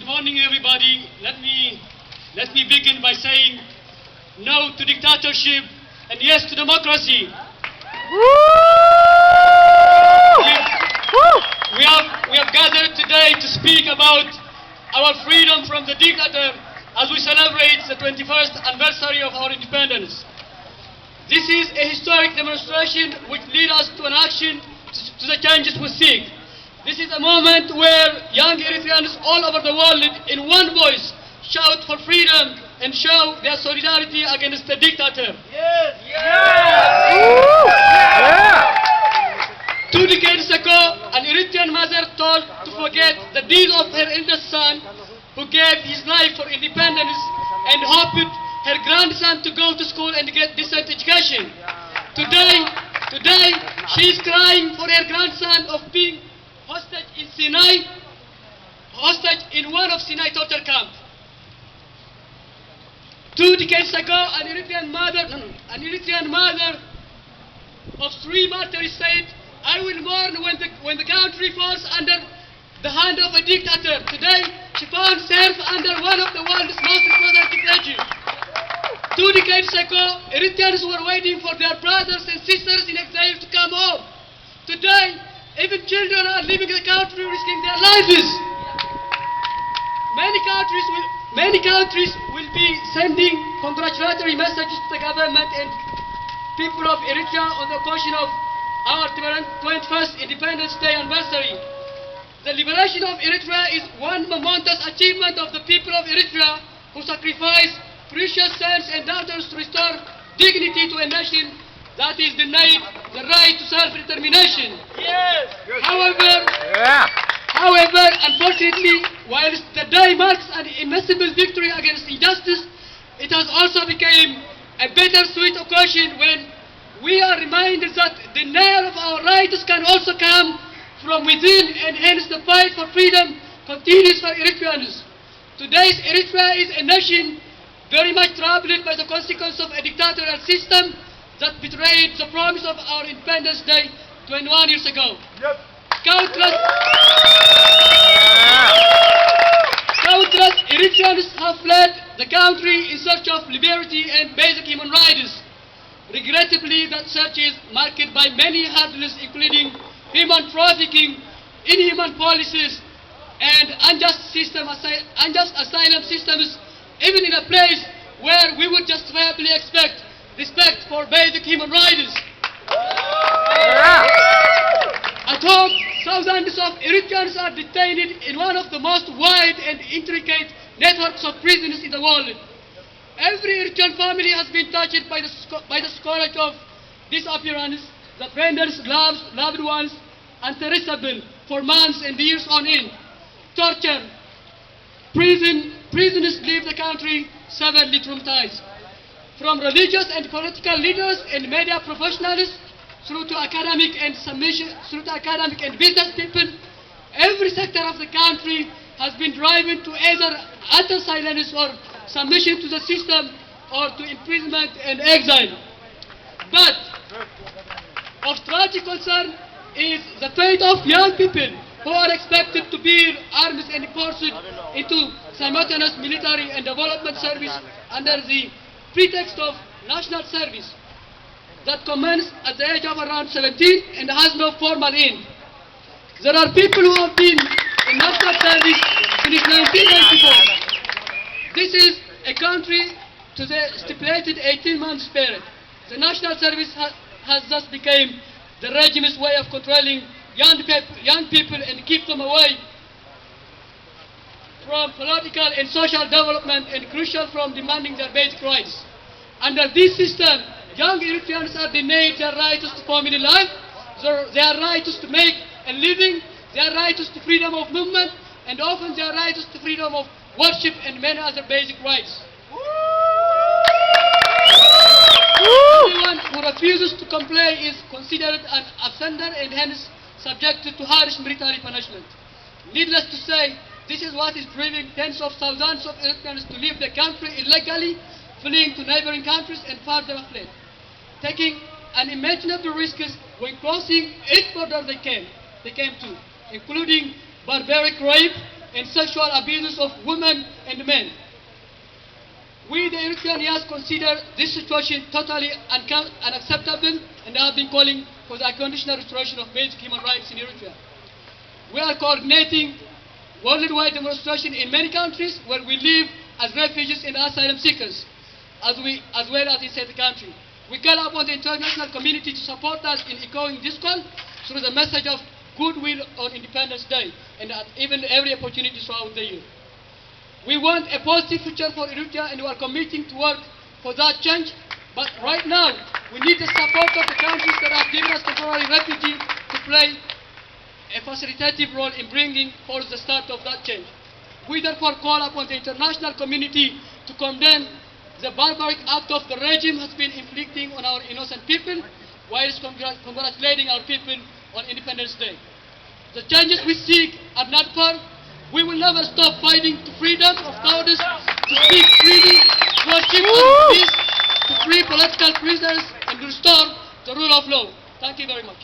Good morning, everybody. Let me begin by saying no to dictatorship and yes to democracy. We have gathered today to speak about our freedom from the dictator as we celebrate the 21st anniversary of our independence. This is a historic demonstration which leads us to an action to the changes we seek. This is a moment where young Eritreans all over the world in one voice shout for freedom and show their solidarity against the dictator. Yes! Yeah! 2 decades ago, an Eritrean mother told to forget the deed of her eldest son who gave his life for independence and hoped her grandson to go to school and get decent education. Today, she is crying for her grandson of being hostage in one of Sinai torture camp. 2 decades ago, an Eritrean mother of 3 martyrs said, "I will mourn when the country falls under the hand of a dictator." Today, she found herself under one of the world's most important regimes. 2 decades ago, Eritreans were waiting for their brothers and sisters in exile to come home. Today, even children are leaving the country risking their lives. Many countries will be sending congratulatory messages to the government and people of Eritrea on the occasion of our 21st Independence Day anniversary. The liberation of Eritrea is one momentous achievement of the people of Eritrea who sacrificed precious sons and daughters to restore dignity to a nation that is denied the right to self-determination. Yes! However, unfortunately, whilst the day marks an immeasurable victory against injustice, it has also become a bittersweet occasion when we are reminded that the denial of our rights can also come from within, and hence the fight for freedom continues for Eritreans. Today's Eritrea is a nation very much troubled by the consequence of a dictatorial system that betrayed the promise of our Independence Day 21 years ago. Yep. Countless Eritreans have fled the country in search of liberty and basic human rights. Regrettably, that search is marked by many hurdles, including human trafficking, inhuman policies, and unjust asylum systems, even in a place where we would justifiably expect respect for basic human rights. At home, thousands of Eritreans are detained in one of the most wide and intricate networks of prisons in the world. Every Eritrean family has been touched by the scourge of disappearance that renders loved ones untraceable for months and years on end. Torture, prisoners leave the country severely traumatized. From religious and political leaders and media professionals through to academic and business people, every sector of the country has been driven to either utter silence or submission to the system or to imprisonment and exile. But of tragic concern is the fate of young people who are expected to bear arms and forced into simultaneous military and development service under the pretext of national service that commenced at the age of around 17 and has no formal end. There are people who have been in national service since 1994. This is a country to the stipulated 18-month period. The national service has thus become the regime's way of controlling young people and keep them away from political and social development and crucial from demanding their basic rights. Under this system, young Eritreans are denied their rights to family life, their rights to make a living, their rights to freedom of movement, and often their rights to freedom of worship and many other basic rights. Anyone who refuses to comply is considered an offender and hence subjected to harsh military punishment. Needless to say, this is what is driving tens of thousands of Eritreans to leave the country illegally, fleeing to neighboring countries and further afield, taking unimaginable risks when crossing each border they came to, including barbaric rape, and sexual abuses of women and men. We, the Eritreans, consider this situation totally unacceptable and have been calling for the unconditional restoration of basic human rights in Eritrea. We are coordinating worldwide demonstration in many countries where we live as refugees and asylum seekers, as well as inside the country. We call upon the international community to support us in echoing this call through the message of goodwill on Independence Day and at even every opportunity throughout the year. We want a positive future for Eritrea and we are committing to work for that change, but right now we need the support of the countries that have given us temporary refugee to play a facilitative role in bringing forth the start of that change. We therefore call upon the international community to condemn the barbaric act of the regime has been inflicting on our innocent people, whilst congratulating our people on Independence Day. The changes we seek are not far. We will never stop fighting to freedom of thousands, to speak freely, to achieve peace, to free political prisoners, and to restore the rule of law. Thank you very much.